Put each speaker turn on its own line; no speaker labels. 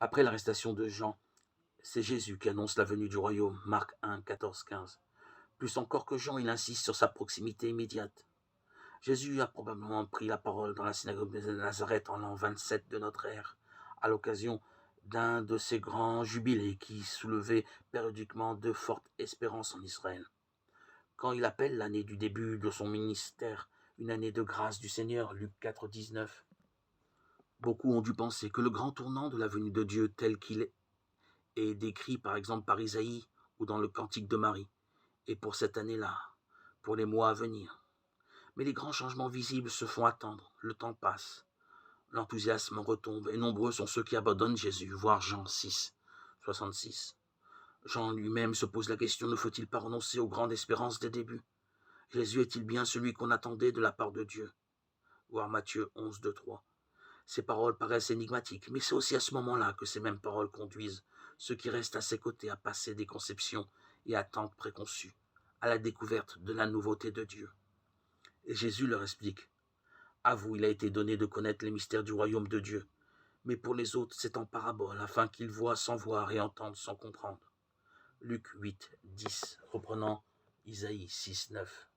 Après l'arrestation de Jean, c'est Jésus qui annonce la venue du royaume, Marc 1, 14, 15. Plus encore que Jean, il insiste sur sa proximité immédiate. Jésus a probablement pris la parole dans la synagogue de Nazareth en l'an 27 de notre ère, à l'occasion d'un de ces grands jubilés qui soulevaient périodiquement de fortes espérances en Israël. Quand il appelle l'année du début de son ministère une année de grâce du Seigneur, Luc 4, 19, beaucoup ont dû penser que le grand tournant de la venue de Dieu tel qu'il est décrit par exemple par Isaïe ou dans le Cantique de Marie, est pour cette année-là, pour les mois à venir. Mais les grands changements visibles se font attendre, le temps passe, l'enthousiasme retombe, et nombreux sont ceux qui abandonnent Jésus, voir Jean 6, 66. Jean lui-même se pose la question, ne faut-il pas renoncer aux grandes espérances des débuts? Jésus est-il bien celui qu'on attendait de la part de Dieu? Voir Matthieu 11, 2, 3. Ces paroles paraissent énigmatiques, mais c'est aussi à ce moment-là que ces mêmes paroles conduisent ceux qui restent à ses côtés à passer des conceptions et attentes préconçues, à la découverte de la nouveauté de Dieu. Et Jésus leur explique, à vous il a été donné de connaître les mystères du royaume de Dieu, mais pour les autres c'est en parabole, afin qu'ils voient sans voir et entendent sans comprendre. Luc 8, 10, reprenant Isaïe 6, 9.